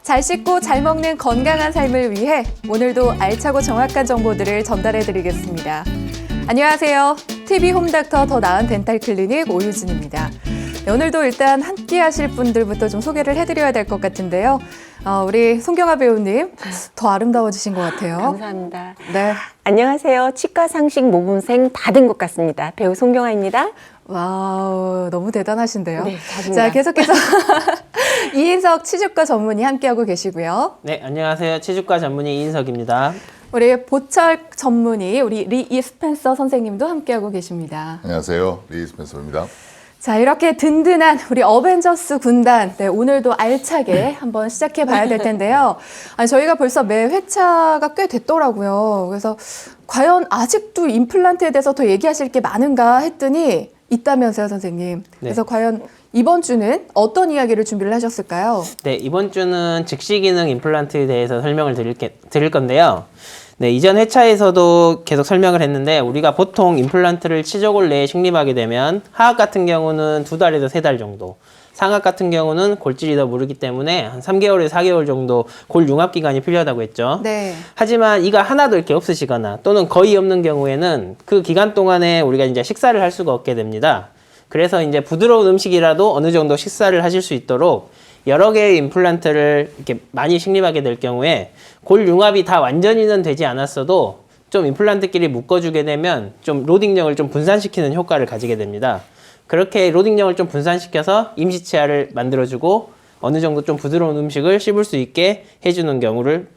잘 씻고 잘 먹는 건강한 삶을 위해 오늘도 알차고 정확한 정보들을 전달해 드리겠습니다. 안녕하세요. TV 홈닥터 더 나은 덴탈 클리닉 오유진입니다. 네, 오늘도 일단 함께 하실 분들부터 좀 소개를 해드려야 될 것 같은데요. 우리 송경아 배우님 더 아름다워지신 것 같아요. 감사합니다. 네. 안녕하세요. 치과 상식 모범생 다 된 것 같습니다. 배우 송경아입니다. 와우, 너무 대단하신데요. 네, 자신감. 자, 계속해서 이인석 치주과 전문의 함께하고 계시고요. 네, 안녕하세요. 치주과 전문의 이인석입니다. 우리 보철 전문의 우리 리 스펜서 선생님도 함께하고 계십니다. 안녕하세요. 리 스펜서입니다. 자, 이렇게 든든한 우리 어벤져스 군단, 네, 오늘도 알차게 한번 시작해 봐야 될 텐데요. 아니, 저희가 벌써 매 회차가 꽤 됐더라고요. 그래서 과연 아직도 임플란트에 대해서 더 얘기하실 게 많은가 했더니 있다면서요, 선생님. 그래서 과연 이번 주는 어떤 이야기를 준비를 하셨을까요? 네, 이번 주는 즉시 기능 임플란트에 대해서 설명을 드릴 건데요. 네, 이전 회차에서도 계속 설명을 했는데 우리가 보통 임플란트를 치조골 내에 식립하게 되면 하악 같은 경우는 2달에서 3달 정도, 상악 같은 경우는 골질이 더 무르기 때문에 한 3개월에서 4개월 정도 골 융합 기간이 필요하다고 했죠. 네. 하지만 이가 하나도 이렇게 없으시거나 또는 거의 없는 경우에는 그 기간 동안에 우리가 이제 식사를 할 수가 없게 됩니다. 그래서 이제 부드러운 음식이라도 어느 정도 식사를 하실 수 있도록 여러 개의 임플란트를 이렇게 많이 식립하게 될 경우에 골 융합이 다 완전히는 되지 않았어도 좀 임플란트끼리 묶어주게 되면 좀 로딩력을 좀 분산시키는 효과를 가지게 됩니다. 그렇게 로딩력을 좀 분산시켜서 임시치아를 만들어주고 어느 정도 좀 부드러운 음식을 씹을 수 있게 해주는 경우를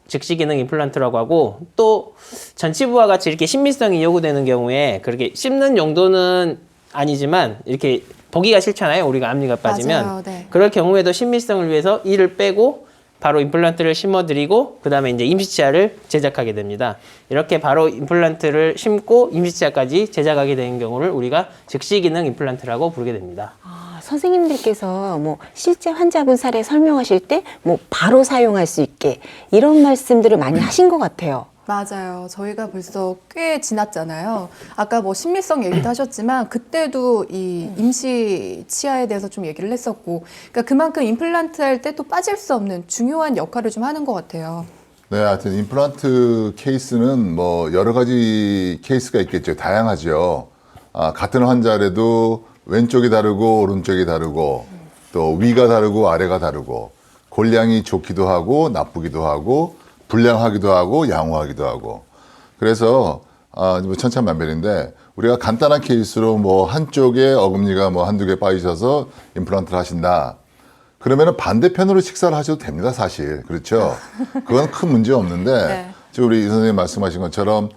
즉시 기능 임플란트라고 하고, 또 전치부와 같이 이렇게 신미성이 요구되는 경우에 그렇게 씹는 용도는 아니지만 이렇게 보기가 싫잖아요. 우리가 앞니가 빠지면. 맞아요, 네. 그럴 경우에도 신미성을 위해서 이를 빼고 바로 임플란트를 심어드리고 그 다음에 이제 임시치아를 제작하게 됩니다. 이렇게 바로 임플란트를 심고 임시치아까지 제작하게 되는 경우를 우리가 즉시 기능 임플란트라고 부르게 됩니다. 선생님들께서 뭐 실제 환자분 사례 설명하실 때 뭐 바로 사용할 수 있게 이런 말씀들을 많이 하신 것 같아요. 맞아요. 저희가 벌써 꽤 지났잖아요. 아까 뭐 신미성 얘기도 하셨지만 그때도 이 임시 치아에 대해서 좀 얘기를 했었고, 그러니까 그만큼 임플란트 할 때 또 빠질 수 없는 중요한 역할을 좀 하는 것 같아요. 네, 하여튼 임플란트 케이스는 뭐 여러 가지 케이스가 있겠죠. 다양하죠. 같은 환자라도 왼쪽이 다르고 오른쪽이 다르고 또 위가 다르고 아래가 다르고 골량이 좋기도 하고 나쁘기도 하고 불량하기도 하고 양호하기도 하고, 그래서 뭐 천차만별인데 우리가 간단한 케이스로 뭐 한쪽에 어금니가 뭐 한두 개 빠지셔서 임플란트를 하신다 그러면은 반대편으로 식사를 하셔도 됩니다, 사실. 그렇죠? 그건 큰 문제 없는데 네. 지금 우리 이 선생님 말씀하신 것처럼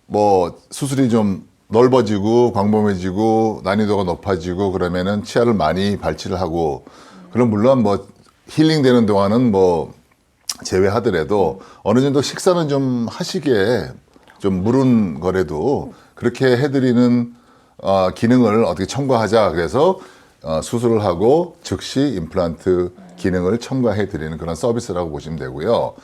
뭐 수술이 좀 넓어지고 광범해지고 난이도가 높아지고 그러면은 치아를 많이 발치를 하고, 그럼 물론 뭐 힐링되는 동안은 뭐 제외하더라도 어느 정도 식사는 좀 하시게, 좀 무른 거라도 그렇게 해드리는 기능을 어떻게 첨가하자. 그래서 수술을 하고 즉시 임플란트 기능을 첨가해드리는 그런 서비스라고 보시면 되고요.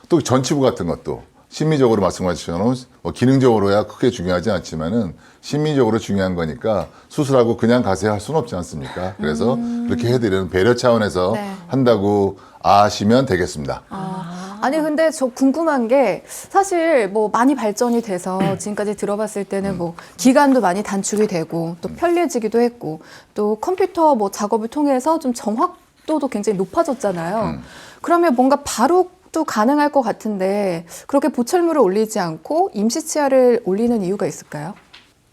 또 전치부 같은 것도 심미적으로 말씀하시면 뭐 기능적으로야 크게 중요하지 않지만은 심미적으로 중요한 거니까 수술하고 그냥 가세요 할 수는 없지 않습니까? 그래서 그렇게 해드리는 배려 차원에서 네. 한다고 아시면 되겠습니다. 아니 근데 저 궁금한 게 사실 뭐 많이 발전이 돼서 지금까지 들어봤을 때는 뭐 기간도 많이 단축이 되고 또 편리해지기도 했고 또 컴퓨터 뭐 작업을 통해서 좀 정확도도 굉장히 높아졌잖아요. 그러면 뭔가 바로 또 가능할 것 같은데 그렇게 보철물을 올리지 않고 임시치아를 올리는 이유가 있을까요?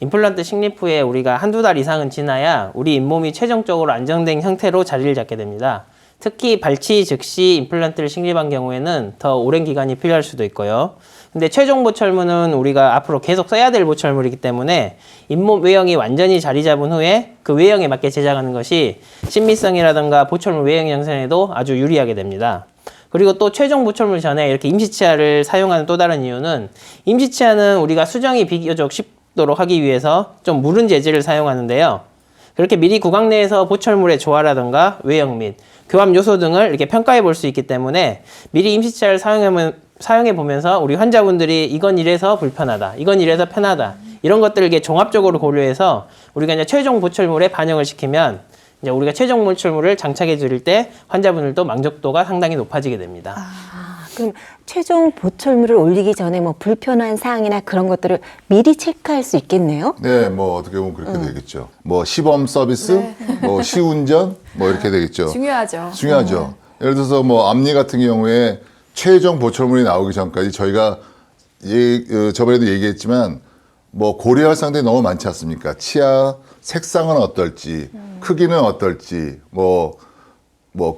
임플란트 식립 후에 우리가 한두 달 이상은 지나야 우리 잇몸이 최종적으로 안정된 형태로 자리를 잡게 됩니다. 특히 발치 즉시 임플란트를 식립한 경우에는 더 오랜 기간이 필요할 수도 있고요. 근데 최종 보철물은 우리가 앞으로 계속 써야 될 보철물이기 때문에 잇몸 외형이 완전히 자리 잡은 후에 그 외형에 맞게 제작하는 것이 신미성이라든가 보철물 외형 형성에도 아주 유리하게 됩니다. 그리고 또 최종 보철물 전에 이렇게 임시치아를 사용하는 또 다른 이유는, 임시치아는 우리가 수정이 비교적 쉽도록 하기 위해서 좀 무른 재질을 사용하는데요. 그렇게 미리 구강 내에서 보철물의 조화라든가 외형 및 교합 요소 등을 이렇게 평가해 볼 수 있기 때문에 미리 임시치아를 사용해 보면서 우리 환자분들이 이건 이래서 불편하다, 이건 이래서 편하다, 이런 것들을 이렇게 종합적으로 고려해서 우리가 이제 최종 보철물에 반영을 시키면 이제 우리가 최종 보철물을 장착해 드릴 때 환자분들도 만족도가 상당히 높아지게 됩니다. 그럼 최종 보철물을 올리기 전에 뭐 불편한 사항이나 그런 것들을 미리 체크할 수 있겠네요? 네, 뭐 어떻게 보면 그렇게 되겠죠. 뭐 시범 서비스, 뭐 시운전, 뭐 이렇게 되겠죠. 중요하죠. 중요하죠. 예를 들어서 뭐 앞니 같은 경우에 최종 보철물이 나오기 전까지 저희가 저번에도 얘기했지만 뭐 고려할 사항들이 너무 많지 않습니까? 치아 색상은 어떨지, 크기는 어떨지, 뭐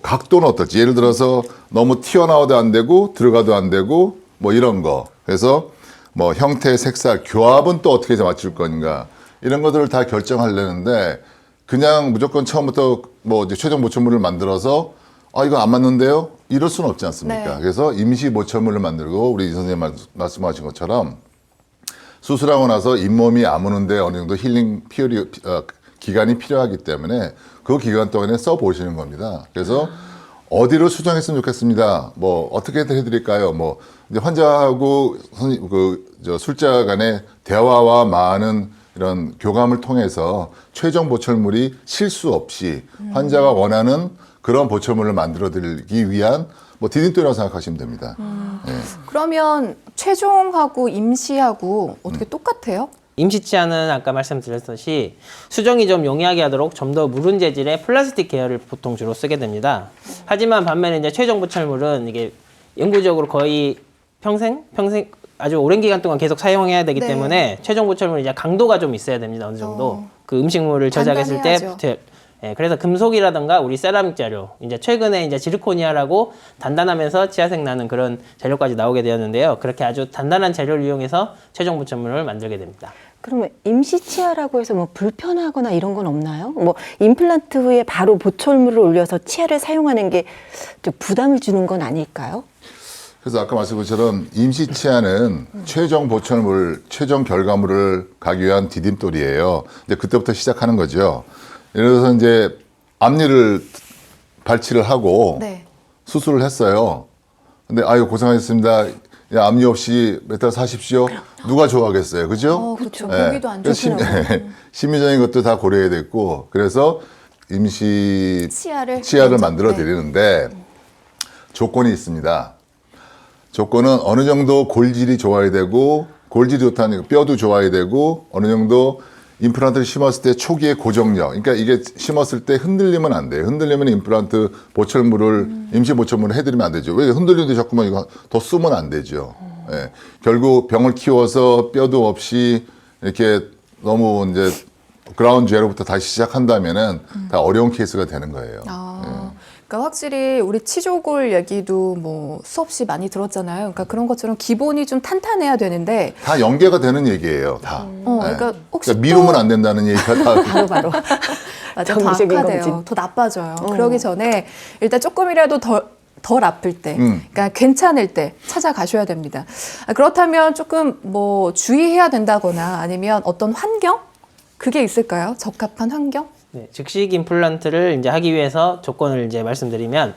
각도는 어떨지. 예를 들어서 너무 튀어나와도 안 되고 들어가도 안 되고 뭐 이런 거. 그래서 뭐 형태, 색상, 교합은 또 어떻게 해서 맞출 건가 이런 것들을 다 결정하려는데 그냥 무조건 처음부터 뭐 이제 최종 보철물을 만들어서 이거 안 맞는데요? 이럴 수는 없지 않습니까? 네. 그래서 임시 보철물을 만들고 우리 이 선생님 말씀하신 것처럼 수술하고 나서 잇몸이 아무는데 어느 정도 힐링 기간이 필요하기 때문에 그 기간 동안에 써보시는 겁니다. 그래서 어디로 수정했으면 좋겠습니다. 뭐 어떻게 해드릴까요? 뭐 이제 환자하고 술자 간의 대화와 많은 이런 교감을 통해서 최종 보철물이 실수 없이 환자가 원하는 그런 보철물을 만들어드리기 위한 뭐 디딤돌이라고 생각하시면 됩니다. 예. 그러면 최종하고 임시하고 어떻게 똑같아요? 임시 치아는 아까 말씀드렸듯이 수정이 좀 용이하게 하도록 좀 더 무른 재질의 플라스틱 계열을 보통 주로 쓰게 됩니다. 하지만 반면에 이제 최종 보철물은 이게 영구적으로 거의 평생 아주 오랜 기간 동안 계속 사용해야 되기 네. 때문에 최종 보철물은 이제 강도가 좀 있어야 됩니다. 어느 정도. 그 음식물을 저장했을 때 단단해야죠. 예, 그래서 금속이라든가 우리 세라믹 재료, 이제 최근에 이제 지르코니아라고 단단하면서 치아색 나는 그런 재료까지 나오게 되었는데요. 그렇게 아주 단단한 재료를 이용해서 최종 보철물을 만들게 됩니다. 그러면 임시 치아라고 해서 뭐 불편하거나 이런 건 없나요? 뭐 임플란트 후에 바로 보철물을 올려서 치아를 사용하는 게 좀 부담을 주는 건 아닐까요? 그래서 아까 말씀드린 것처럼 임시 치아는 최종 보철물, 최종 결과물을 가기 위한 디딤돌이에요. 이제 그때부터 시작하는 거죠. 예를 들어서 이제 앞니를 발치를 하고 네. 수술을 했어요. 근데 아유 고생하셨습니다. 야, 앞니 없이 몇 달 사십시오. 누가 좋아하겠어요, 그죠? 그렇죠. 예. 보기도 안 그래서 좋더라고요. 심리적인 것도 다 고려해야 됐고, 그래서 임시 치아를 치아를 먼저, 만들어 드리는데 조건이 있습니다. 조건은 어느 정도 골질이 좋아야 되고, 골질이 좋다는 뼈도 좋아야 되고, 어느 정도 임플란트를 심었을 때 초기의 고정력. 그러니까 이게 심었을 때 흔들리면 안 돼요. 흔들리면 임플란트 보철물을, 임시 보철물을 해드리면 안 되죠. 왜 흔들리는데 자꾸만 이거 더 쓰면 안 되죠. 예. 결국 병을 키워서 뼈도 없이 이렇게 너무 이제 그라운드 제로부터 다시 시작한다면은 다 어려운 케이스가 되는 거예요. 그러니까 확실히 우리 치조골 얘기도 뭐 수없이 많이 들었잖아요. 그러니까 그런 것처럼 기본이 좀 탄탄해야 되는데 다 연계가 되는 얘기예요, 다. 그러니까 혹시 또- 미루면 안 된다는 얘기가 다. 바로 맞아, 더 정기적인 악화돼요. 검진. 더 나빠져요. 그러기 전에 일단 조금이라도 덜 아플 때, 음. 그러니까 괜찮을 때 찾아가셔야 됩니다. 그렇다면 조금 뭐 주의해야 된다거나 아니면 어떤 환경? 그게 있을까요? 적합한 환경? 네, 즉식 임플란트를 이제 하기 위해서 조건을 이제 말씀드리면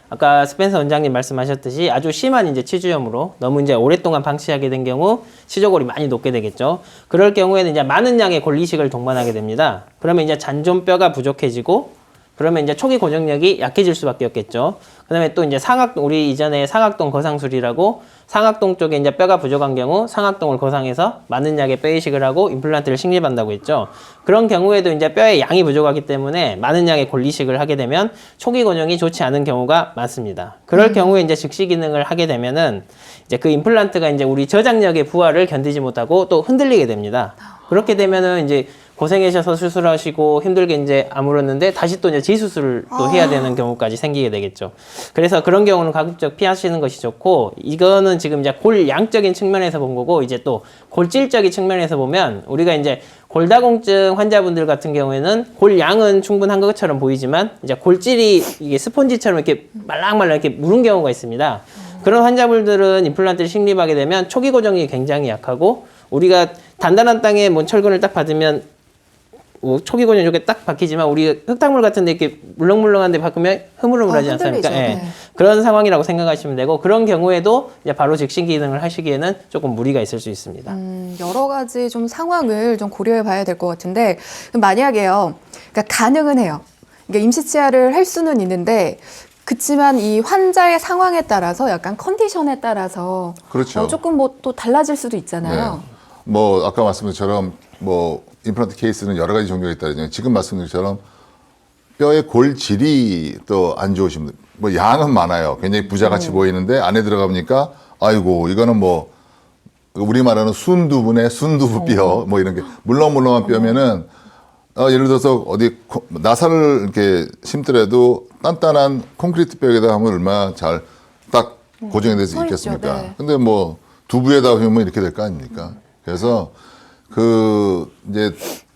아까 스펜서 원장님 말씀하셨듯이 아주 심한 이제 치주염으로 너무 이제 오랫동안 방치하게 된 경우 치조골이 많이 녹게 되겠죠. 그럴 경우에는 이제 많은 양의 골 이식을 동반하게 됩니다. 그러면 이제 잔존뼈가 부족해지고 그러면 이제 초기 고정력이 약해질 수밖에 없겠죠. 그다음에 또 이제 우리 이전에 상악동 거상술이라고 상악동 쪽에 이제 뼈가 부족한 경우 상악동을 거상해서 많은 양의 뼈 이식을 하고 임플란트를 식립한다고 했죠. 그런 경우에도 이제 뼈의 양이 부족하기 때문에 많은 양의 골 이식을 하게 되면 초기 고정이 좋지 않은 경우가 많습니다. 그럴 경우에 이제 즉시 기능을 하게 되면은 이제 그 임플란트가 이제 우리 저장력의 부하를 견디지 못하고 또 흔들리게 됩니다. 그렇게 되면은 이제 고생하셔서 수술하시고 힘들게 이제 아물었는데 다시 또 이제 재수술을 또 해야 되는 경우까지 생기게 되겠죠. 그래서 그런 경우는 가급적 피하시는 것이 좋고, 이거는 지금 이제 골 양적인 측면에서 본 거고, 이제 또 골질적인 측면에서 보면 우리가 이제 골다공증 환자분들 같은 경우에는 골 양은 충분한 것처럼 보이지만 이제 골질이 이게 스폰지처럼 이렇게 말랑말랑 이렇게 무른 경우가 있습니다. 그런 환자분들은 임플란트를 식립하게 되면 초기 고정이 굉장히 약하고, 우리가 단단한 땅에 뭐 철근을 딱 받으면 뭐 초기 고정 이렇게 딱 박히지만 우리 흙탕물 같은데 이렇게 물렁물렁한데 박으면 흐물흐물하지 않습니까? 흔들리죠. 예. 네. 그런 상황이라고 생각하시면 되고, 그런 경우에도 이제 바로 즉시 기능을 하시기에는 조금 무리가 있을 수 있습니다. 여러 가지 좀 상황을 좀 고려해 봐야 될 것 같은데, 만약에요. 그러니까 가능은 해요. 이게 임시 치아를 할 수는 있는데 그치만 이 환자의 상황에 따라서 약간 컨디션에 따라서 그렇죠. 조금 뭐 또 달라질 수도 있잖아요. 네. 뭐 아까 말씀드린 것처럼 뭐 임플란트 케이스는 여러 가지 종류가 있다. 지금 말씀드린 것처럼 뼈의 골질이 또 안 좋으신 분, 뭐 양은 많아요. 굉장히 부자같이 보이는데 안에 들어가 보니까 아이고 이거는 뭐 우리 말하는 순두부네 순두부뼈 뭐 이런 게 물렁물렁한 뼈면은 예를 들어서 어디 나사를 이렇게 심더라도 단단한 콘크리트 벽에다 하면 얼마나 잘 딱 고정이 돼서 서 있죠. 있겠습니까? 네. 근데 뭐 두부에다 하면 이렇게 될 거 아닙니까? 그래서 그 이제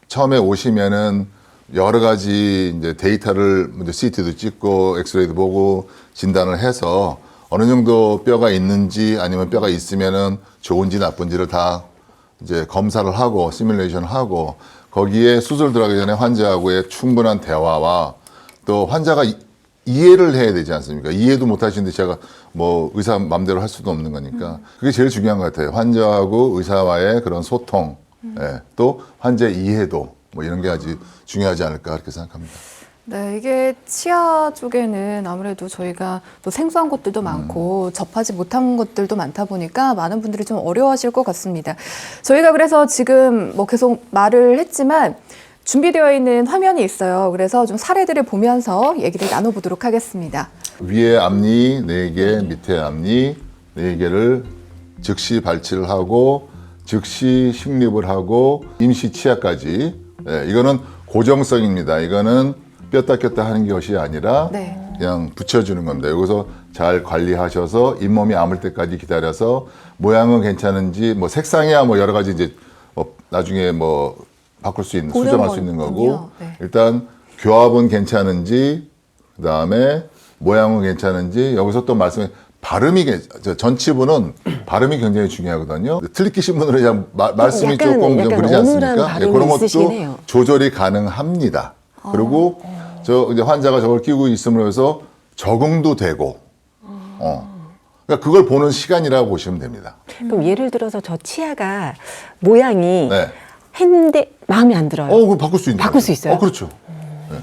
처음에 오시면은 여러 가지 이제 데이터를 먼저 CT도 찍고 엑스레이도 보고 진단을 해서 어느 정도 뼈가 있는지 아니면 뼈가 있으면은 좋은지 나쁜지를 다 이제 검사를 하고 시뮬레이션을 하고 거기에 수술 들어가기 전에 환자하고의 충분한 대화와 또 환자가 이해를 해야 되지 않습니까? 이해도 못 하시는데 제가 뭐 의사 맘대로 할 수도 없는 거니까 그게 제일 중요한 것 같아요. 환자하고 의사와의 그런 소통, 예, 또 환자의 이해도 뭐 이런 게 아주 중요하지 않을까 그렇게 생각합니다. 네, 이게 치아 쪽에는 아무래도 저희가 또 생소한 것들도 많고 접하지 못한 것들도 많다 보니까 많은 분들이 좀 어려워하실 것 같습니다. 저희가 그래서 지금 뭐 계속 말을 했지만 준비되어 있는 화면이 있어요. 그래서 좀 사례들을 보면서 얘기를 나눠보도록 하겠습니다. 위에 앞니 4개, 밑에 앞니 4개를 즉시 발치를 하고 즉시 식립을 하고 임시 치아까지. 네, 이거는 고정성입니다. 이거는 뺐다 꼈다 하는 것이 아니라 네. 그냥 붙여주는 겁니다. 여기서 잘 관리하셔서 잇몸이 아물 때까지 기다려서 모양은 괜찮은지 뭐 색상이야 뭐 여러 가지 이제 나중에 뭐 바꿀 수 있는 보는 수정할 수 있는 거군요. 거고 네. 일단 교합은 괜찮은지 그다음에 모양은 괜찮은지 여기서 또 말씀해 발음이 전치부는 발음이 굉장히 중요하거든요. 틀리키신 분들은 그냥 말씀이 약간 조금 좀 그러지 어눌한 않습니까? 발음이 그런 있으시긴 것도 해요. 조절이 가능합니다. 그리고 저 이제 환자가 저걸 끼고 있음으로 해서 적응도 되고, 그러니까 그걸 보는 시간이라고 보시면 됩니다. 그럼 예를 들어서 저 치아가 모양이 네. 했는데 마음에 안 들어요. 그거 바꿀 수 있는 바꿀 거죠. 수 있어요? 그렇죠. 네.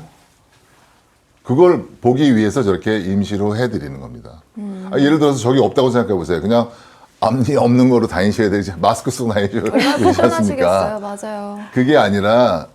그걸 보기 위해서 저렇게 임시로 해드리는 겁니다. 예를 들어서 저기 없다고 생각해 보세요. 그냥 앞니 없는 거로 다니셔야 되지 마스크 쓰고 다니셔야 얼마나 되지 않습니까? 불편하시겠어요. 맞아요. 그게 아니라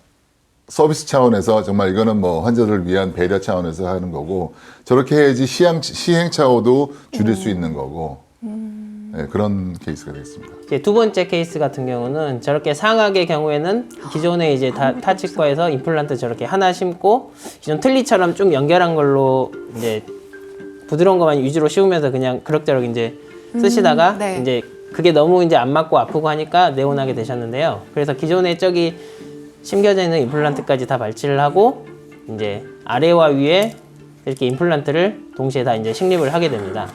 서비스 차원에서 정말 이거는 뭐 환자들을 위한 배려 차원에서 하는 거고 저렇게 해야지 시행착오도 줄일 수 있는 거고 네, 그런 케이스가 되겠습니다. 이제 두 번째 케이스 같은 경우는 저렇게 상악의 경우에는 기존에 이제 타치과에서 임플란트 저렇게 하나 심고 기존 틀니처럼 쭉 연결한 걸로 이제 부드러운 것만 위주로 씌우면서 그냥 그럭저럭 이제 쓰시다가 네. 이제 그게 너무 이제 안 맞고 아프고 하니까 내원하게 되셨는데요. 그래서 기존에 저기 심겨져 있는 임플란트까지 다 발치를 하고 이제 아래와 위에 이렇게 임플란트를 동시에 다 이제 식립을 하게 됩니다.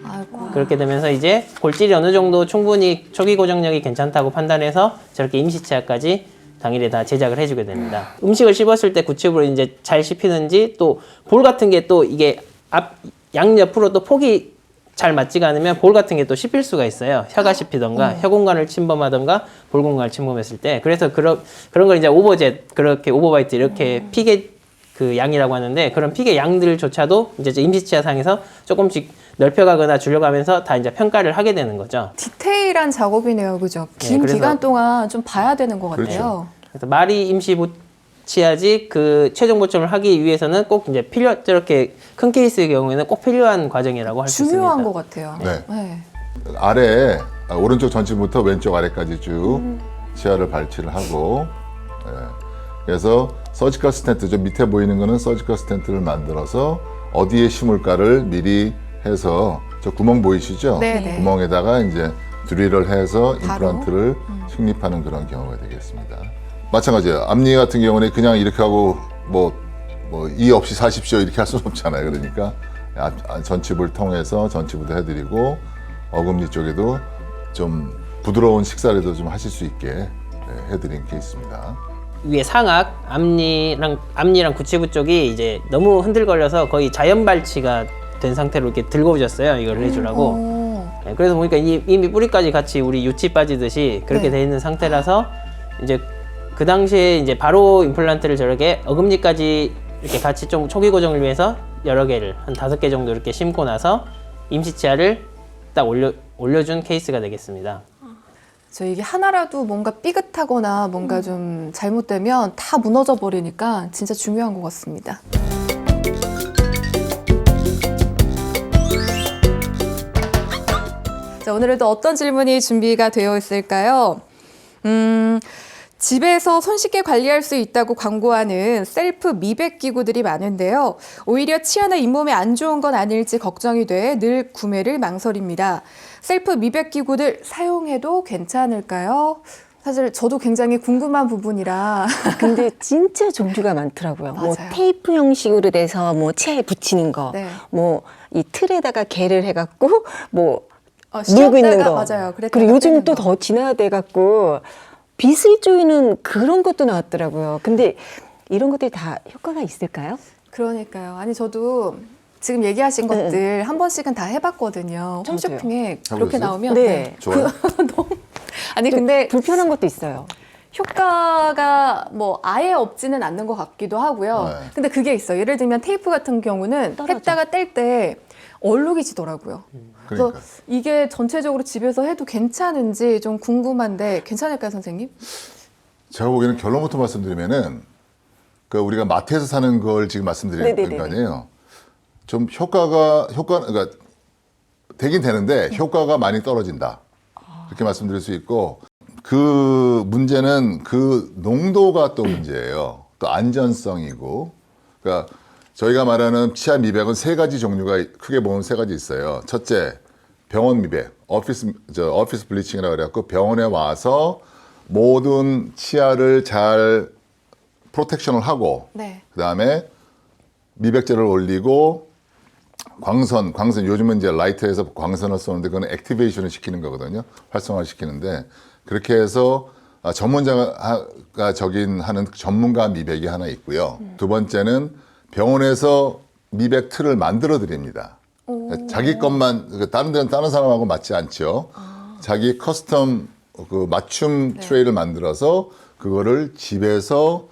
아이고. 그렇게 되면서 이제 골질이 어느 정도 충분히 초기 고정력이 괜찮다고 판단해서 저렇게 임시치아까지 당일에 다 제작을 해주게 됩니다. 음식을 씹었을 때 구칩으로 이제 잘 씹히는지 또 볼 같은 게 또 이게 양옆으로 또 폭이 잘 맞지가 않으면 볼 같은 게 또 씹힐 수가 있어요. 혀가 씹히던가 혀 공간을 침범하던가 볼 공간을 침범했을 때 그래서 그런 걸 이제 오버젯 그렇게 오버바이트 이렇게 픽의 그 양이라고 하는데 그런 픽의 양들조차도 이제 임시치아상에서 조금씩 넓혀가거나 줄여가면서 다 이제 평가를 하게 되는 거죠. 디테일한 작업이네요. 그죠? 긴 그래서- 기간 동안 좀 봐야 되는 것 같아요. 그렇죠. 그래서 말이 임시치아지 그 최종 보충을 하기 위해서는 꼭 이제 저렇게 큰 케이스의 경우에는 꼭 필요한 과정이라고 할 수 있습니다. 중요한 것 같아요. 네. 아래 오른쪽 전체부터 왼쪽 아래까지 쭉 치아를 발치를 하고 그래서 서지컬 스텐트 저 밑에 보이는 거는 서지컬 스텐트를 만들어서 어디에 심을까를 미리 해서 저 구멍 보이시죠? 네네. 구멍에다가 이제 드릴을 해서 바로? 임플란트를 식립하는 그런 경우가 되겠습니다. 마찬가지예요. 앞니 같은 경우는 그냥 이렇게 하고 뭐 이 없이 사십시오 이렇게 할 수는 없잖아요. 그러니까 전칩을 통해서 전치부도 해드리고 어금니 쪽에도 좀 부드러운 식사라도 좀 하실 수 있게 해드린 케이스입니다. 위에 상악, 앞니랑 구치부 쪽이 이제 너무 흔들거려서 거의 자연 발치가 된 상태로 이렇게 들고 오셨어요. 이걸 해주라고. 오. 네, 그래서 보니까 이미 뿌리까지 같이 우리 유치 빠지듯이 그렇게 네. 돼 있는 상태라서 이제 그 당시에 이제 바로 임플란트를 저렇게 어금니까지 이렇게 같이 좀 초기 고정을 위해서 여러 개를 한 5개 정도 이렇게 심고 나서 임시 치아를 딱 올려준 케이스가 되겠습니다. 저 이게 하나라도 뭔가 삐끗하거나 뭔가 좀 잘못되면 다 무너져 버리니까 진짜 중요한 것 같습니다. 자, 오늘은 또 어떤 질문이 준비가 되어 있을까요? 집에서 손쉽게 관리할 수 있다고 광고하는 셀프 미백 기구들이 많은데요. 오히려 치아나 잇몸에 안 좋은 건 아닐지 걱정이 돼 늘 구매를 망설입니다. 셀프 미백 기구들 사용해도 괜찮을까요? 사실 저도 굉장히 궁금한 부분이라. 근데 진짜 종류가 많더라고요. 뭐 맞아요. 테이프 형식으로 돼서 뭐 치아에 붙이는 거, 네. 뭐 이 틀에다가 개를 해갖고 뭐 씌웠다가- 물고 있는 거. 맞아요. 그랬다가 그리고 요즘 빼는 또 거. 더 진화돼갖고 빗을 조이는 그런 것도 나왔더라고요. 근데 이런 것들이 다 효과가 있을까요? 그러니까요. 아니 저도 지금 얘기하신 것들 한 번씩은 다 해봤거든요. 홈쇼핑에 그렇게 해보셨어요? 나오면 네. 좋아요. 아니 근데 불편한 것도 있어요. 효과가 뭐 아예 없지는 않는 것 같기도 하고요. 네. 근데 그게 있어요. 예를 들면 테이프 같은 경우는 떨어져. 했다가 뗄 때 얼룩이지더라고요. 그래서 그러니까. 이게 전체적으로 집에서 해도 괜찮은지 좀 궁금한데 괜찮을까요, 선생님? 제가 보기에는 결론부터 말씀드리면은 그 우리가 마트에서 사는 걸 지금 말씀드리는 네네네네. 거 아니에요. 좀 그러니까 되긴 되는데 효과가 많이 떨어진다. 그렇게 말씀드릴 수 있고 그 문제는 그 농도가 또 문제예요. 또 안전성이고. 그러니까 저희가 말하는 치아 미백은 3가지 종류가 크게 보면 3가지 있어요. 첫째, 병원 미백, 오피스 블리칭이라고 그래갖고 병원에 와서 모든 치아를 잘 프로텍션을 하고 네. 그다음에 미백제를 올리고 광선 요즘은 이제 라이트에서 광선을 쏘는데 그건 액티베이션을 시키는 거거든요. 활성화를 시키는데 그렇게 해서 전문가가 하는 전문가 미백이 하나 있고요. 두 번째는 병원에서 미백 틀을 만들어 드립니다. 자기 것만 다른 데는 다른 사람하고 맞지 않죠. 자기 커스텀 그 맞춤 트레이를 만들어서 그거를 집에서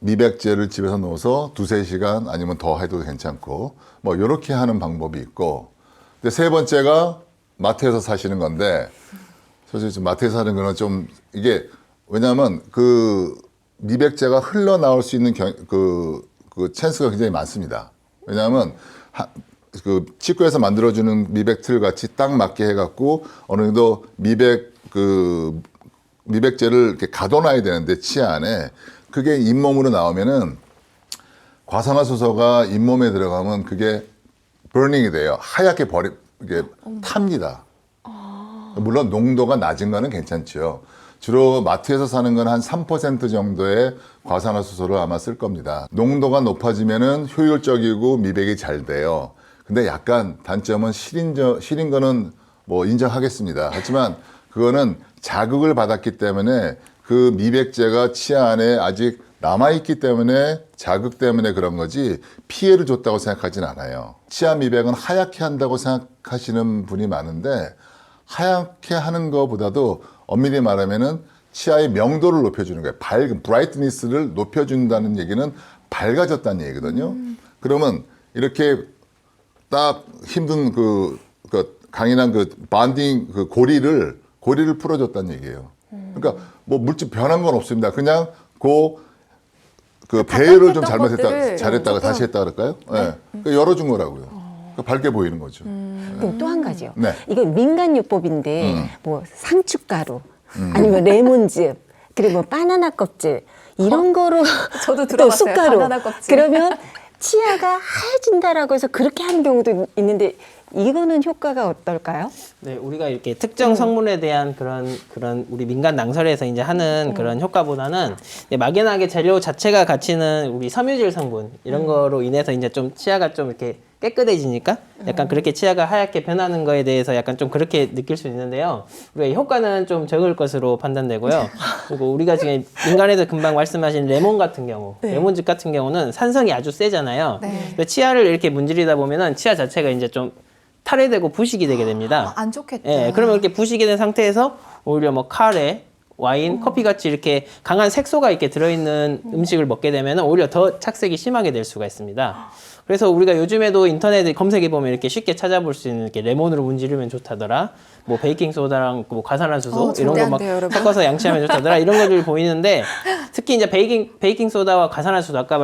미백제를 집에서 넣어서 2-3시간 아니면 더 해도 괜찮고 뭐 이렇게 하는 방법이 있고 근데 세 번째가 마트에서 사시는 건데 솔직히 지금 마트에서 사는 거는 좀 이게 왜냐하면 그 미백제가 흘러나올 수 있는 그 찬스가 굉장히 많습니다. 왜냐하면 그 치과에서 만들어주는 미백 틀 같이 딱 맞게 해갖고 어느 정도 미백제를 이렇게 가둬놔야 되는데 치아 안에 그게 잇몸으로 나오면은 과산화수소가 잇몸에 들어가면 그게 버닝이 돼요. 하얗게 이게 탑니다. 물론 농도가 낮은 거는 괜찮죠. 주로 마트에서 사는 건 한 3% 정도의 과산화수소를 아마 쓸 겁니다. 농도가 높아지면은 효율적이고 미백이 잘 돼요. 근데 약간 단점은 실인 거는 뭐 인정하겠습니다. 하지만 그거는 자극을 받았기 때문에 그 미백제가 치아 안에 아직 남아있기 때문에 자극 때문에 그런 거지 피해를 줬다고 생각하진 않아요. 치아 미백은 하얗게 한다고 생각하시는 분이 많은데 하얗게 하는 것보다도 엄밀히 말하면은 치아의 명도를 높여주는 거예요. 브라이트니스를 높여준다는 얘기는 밝아졌다는 얘기거든요. 그러면 이렇게 딱 힘든 그 강인한 그 반딩 그 고리를 풀어줬다는 얘기예요. 그러니까 뭐 물질 변한 건 없습니다. 그냥 그 배열을 좀 잘못했다, 잘했다가 다시 했다 그럴까요? 네. 그러니까 열어준 거라고요. 그러니까 밝게 보이는 거죠. 그럼 또 한 가지요. 네. 이건 민간요법인데 뭐 상춧가루 아니면 레몬즙 그리고 뭐 바나나 껍질 이런 거로 저도 또 들어봤어요. 숟가루. 바나나 껍질. 그러면 치아가 하얘진다라고 해서 그렇게 하는 경우도 있는데 이거는 효과가 어떨까요? 네, 우리가 이렇게 특정 성분에 대한 그런 우리 민간 낭설에서 이제 하는 그런 효과보다는 이제 막연하게 재료 자체가 갖추는 우리 섬유질 성분 이런 거로 인해서 이제 좀 치아가 좀 이렇게 깨끗해지니까 약간 그렇게 치아가 하얗게 변하는 거에 대해서 약간 좀 그렇게 느낄 수 있는데요. 우리가 효과는 좀 적을 것으로 판단되고요. 그리고 우리가 지금 민간에서 금방 말씀하신 레몬 같은 경우, 레몬즙 같은 경우는 산성이 아주 세잖아요. 네. 근데 치아를 이렇게 문지르다 보면은 치아 자체가 이제 좀 탈해되고 부식이 되게 됩니다. 안 좋겠다. 예, 그러면 이렇게 부식이 된 상태에서 오히려 뭐 칼에 와인, 커피 같이 이렇게 강한 색소가 이렇게 들어있는 음식을 먹게 되면 오히려 더 착색이 심하게 될 수가 있습니다. 그래서 우리가 요즘에도 인터넷에 검색해 보면 이렇게 쉽게 찾아볼 수 있는 이렇게 레몬으로 문지르면 좋다더라. 뭐 베이킹 소다랑 뭐 과산화수소 이런 절대 거 안 막 돼요, 여러분. 섞어서 양치하면 좋다더라. 이런 것들이 보이는데 특히 이제 베이킹 소다와 과산화수소 아까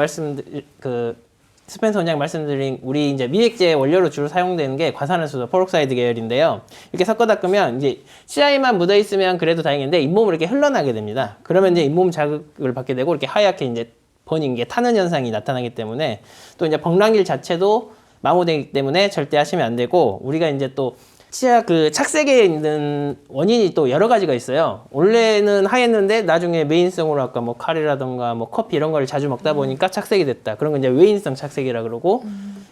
스펜서 원장 말씀드린 우리 이제 미백제 원료로 주로 사용되는 게 과산화수소, 페록사이드 계열인데요. 이렇게 섞어 닦으면 이제 치아에만 묻어 있으면 그래도 다행인데 잇몸으로 이렇게 흘러나게 됩니다. 그러면 이제 잇몸 자극을 받게 되고 이렇게 하얗게 이제 버닝 게 타는 현상이 나타나기 때문에 또 이제 벙랑길 자체도 마모되기 때문에 절대 하시면 안 되고 우리가 이제 또 치아 그 착색에 있는 원인이 또 여러 가지가 있어요. 원래는 하였는데 나중에 메인성으로 아까 뭐 카레라던가 뭐 커피 이런 걸 자주 먹다 보니까 착색이 됐다. 그런 건 이제 외인성 착색이라 그러고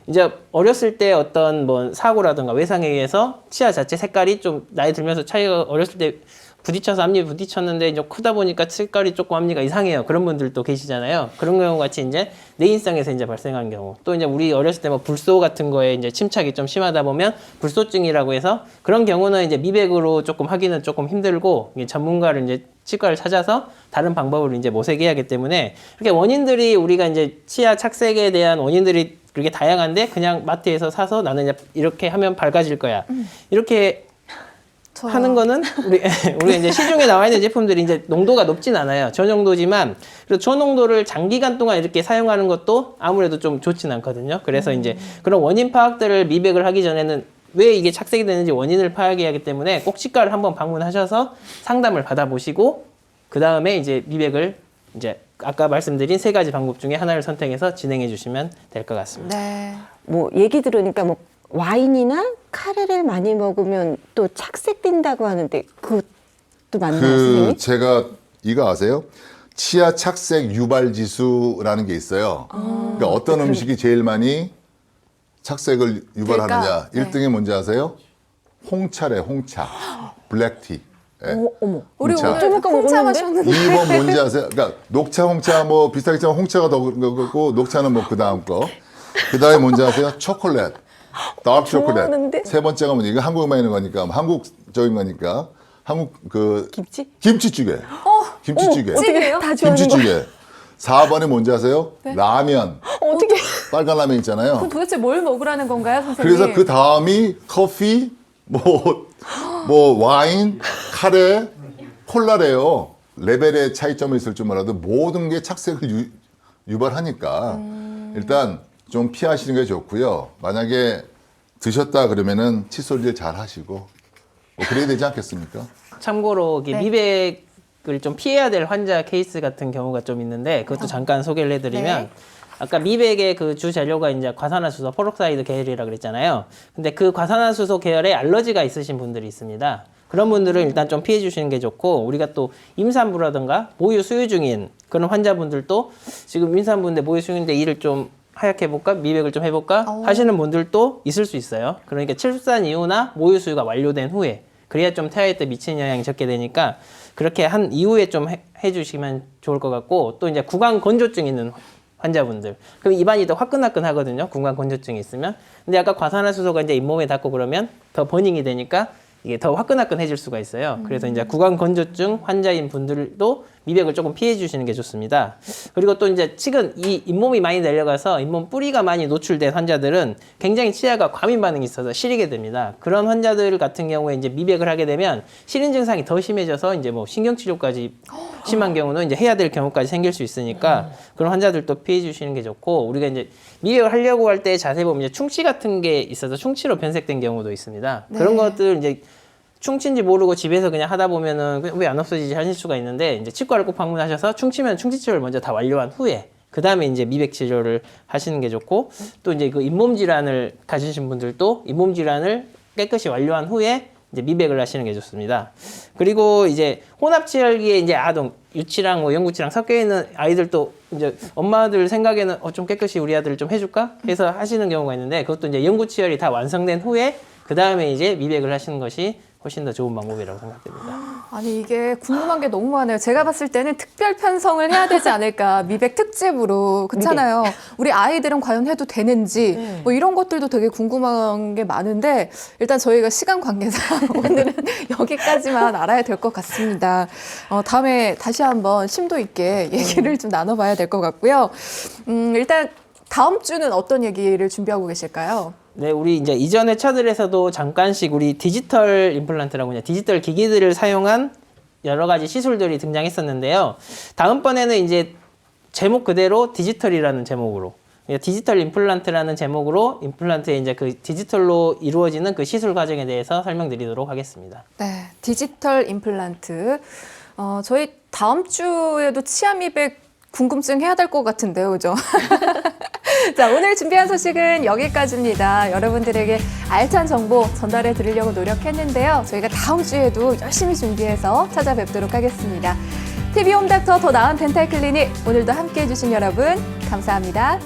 이제 어렸을 때 어떤 뭐 사고라던가 외상에 의해서 치아 자체 색깔이 좀 나이 들면서 차이가 어렸을 때 부딪혀서 앞니 부딪혔는데 이제 크다 보니까 색깔이 조금 앞니가 이상해요. 그런 분들도 계시잖아요. 그런 경우 같이 이제 내인성에서 이제 발생한 경우. 또 이제 우리 어렸을 때 뭐 불소 같은 거에 이제 침착이 좀 심하다 보면 불소증이라고 해서 그런 경우는 이제 미백으로 조금 하기는 조금 힘들고 이게 전문가를 이제 치과를 찾아서 다른 방법으로 이제 모색해야 하기 때문에 이렇게 원인들이 우리가 이제 치아 착색에 대한 원인들이 그렇게 다양한데 그냥 마트에서 사서 나는 이렇게 하면 밝아질 거야. 이렇게 저요. 하는 거는 우리 이제 시중에 나와 있는 제품들이 이제 농도가 높진 않아요. 저 정도지만 그래서 저 농도를 장기간 동안 이렇게 사용하는 것도 아무래도 좀 좋진 않거든요. 그래서 이제 그런 원인 파악들을 미백을 하기 전에는 왜 이게 착색이 되는지 원인을 파악해야 하기 때문에 꼭 치과를 한번 방문하셔서 상담을 받아보시고 그 다음에 이제 미백을 이제 아까 말씀드린 세 가지 방법 중에 하나를 선택해서 진행해 주시면 될 것 같습니다. 네. 뭐 얘기 들으니까 뭐 와인이나 카레를 많이 먹으면 또 착색된다고 하는데 그것도 맞나요, 선생님? 제가 이거 아세요? 치아 착색 유발 지수라는 게 있어요. 그러니까 어떤 음식이 제일 많이 착색을 유발하느냐. 네. 1등이 뭔지 아세요? 홍차래, 홍차. 블랙티. 예. 어머. 우리 홍차. 오늘 좀 아까 홍차 먹었는데? 마셨는데 2번 뭔지 아세요? 그러니까 녹차, 홍차 뭐 비슷하겠지만 홍차가 더 그거고 녹차는 뭐 그 다음 거. 그 다음에 뭔지 아세요? 초콜릿. 다크 초콜릿. 좋아하는데? 세 번째가 뭐냐? 이거 한국에만 있는 거니까 한국적인 거니까 한국 김치? 김치찌개. 김치찌개. 어떻게 다 좋아하는 거? 김치찌개. 4번이 뭔지 아세요? 라면. 어떻게? 빨간 라면 있잖아요. 그럼 도대체 뭘 먹으라는 건가요, 선생님? 그래서 그 다음이 커피, 뭐 와인, 카레, 콜라래요. 레벨의 차이점이 있을 줄 몰라도 모든 게 착색을 유발하니까 일단 좀 피하시는 게 좋고요. 만약에 드셨다 그러면은 칫솔질 잘 하시고 뭐 그래야 되지 않겠습니까? 참고로 이게 미백을 좀 피해야 될 환자 케이스 같은 경우가 좀 있는데 그것도 잠깐 소개를 해드리면 아까 미백의 그 주 재료가 이제 과산화수소, 페록사이드 계열이라 그랬잖아요. 근데 그 과산화수소 계열에 알러지가 있으신 분들이 있습니다. 그런 분들은 일단 좀 피해 주시는 게 좋고 우리가 또 임산부라든가 모유 수유 중인 그런 환자분들도 지금 임산부인데 모유 수유인데 이를 좀 하얗게 해볼까? 미백을 좀 해볼까? 하시는 분들도 있을 수 있어요. 그러니까 출산 이후나 모유 수유가 완료된 후에 그래야 좀 태아에 때 미치는 영향이 적게 되니까 그렇게 한 이후에 좀 해주시면 좋을 것 같고 또 이제 구강 건조증 있는 환자분들 그럼 입안이 더 화끈화끈 하거든요. 구강 건조증이 있으면 근데 아까 과산화수소가 이제 잇몸에 닿고 그러면 더 버닝이 되니까 이게 더 화끈화끈해질 수가 있어요. 그래서 이제 구강 건조증 환자인 분들도 미백을 조금 피해 주시는 게 좋습니다. 그리고 또 이제 최근 이 잇몸이 많이 내려가서 잇몸 뿌리가 많이 노출된 환자들은 굉장히 치아가 과민 반응이 있어서 시리게 됩니다. 그런 환자들 같은 경우에 이제 미백을 하게 되면 시린 증상이 더 심해져서 이제 뭐 신경치료까지 심한 경우는 이제 해야 될 경우까지 생길 수 있으니까 그런 환자들도 피해 주시는 게 좋고 우리가 이제 미백을 하려고 할 때 자세히 보면 이제 충치 같은 게 있어서 충치로 변색된 경우도 있습니다. 그런 것들 이제 충치인지 모르고 집에서 그냥 하다 보면은 왜 안 없어지지 하실 수가 있는데 이제 치과를 꼭 방문하셔서 충치면 충치 치료를 먼저 다 완료한 후에 그 다음에 이제 미백 치료를 하시는 게 좋고 또 이제 그 잇몸 질환을 가지신 분들도 잇몸 질환을 깨끗이 완료한 후에 이제 미백을 하시는 게 좋습니다. 그리고 이제 혼합치열기에 이제 아동 유치랑 뭐 영구치랑 섞여 있는 아이들도 이제 엄마들 생각에는 좀 깨끗이 우리 아들을 좀 해줄까 해서 하시는 경우가 있는데 그것도 이제 영구치열이 다 완성된 후에 그 다음에 이제 미백을 하시는 것이 훨씬 더 좋은 방법이라고 생각됩니다. 아니 이게 궁금한 게 너무 많아요. 제가 봤을 때는 특별 편성을 해야 되지 않을까. 미백 특집으로. 그렇잖아요. 우리 아이들은 과연 해도 되는지 네. 뭐 이런 것들도 되게 궁금한 게 많은데 일단 저희가 시간 관계상 오늘은 여기까지만 알아야 될 것 같습니다. 다음에 다시 한번 심도 있게 얘기를 좀 나눠봐야 될 것 같고요. 일단 다음 주는 어떤 얘기를 준비하고 계실까요? 네, 우리 이제 이전 회차들에서도 잠깐씩 우리 디지털 임플란트라고 이제 디지털 기기들을 사용한 여러 가지 시술들이 등장했었는데요. 다음번에는 이제 제목 그대로 디지털이라는 제목으로 디지털 임플란트라는 제목으로 임플란트의 이제 그 디지털로 이루어지는 그 시술 과정에 대해서 설명드리도록 하겠습니다. 네, 디지털 임플란트. 저희 다음 주에도 치아 미백 궁금증 해야 될 것 같은데요, 그죠? 자, 오늘 준비한 소식은 여기까지입니다. 여러분들에게 알찬 정보 전달해 드리려고 노력했는데요. 저희가 다음 주에도 열심히 준비해서 찾아뵙도록 하겠습니다. TV 홈닥터 더 나은 덴탈 클리닉 오늘도 함께해 주신 여러분 감사합니다.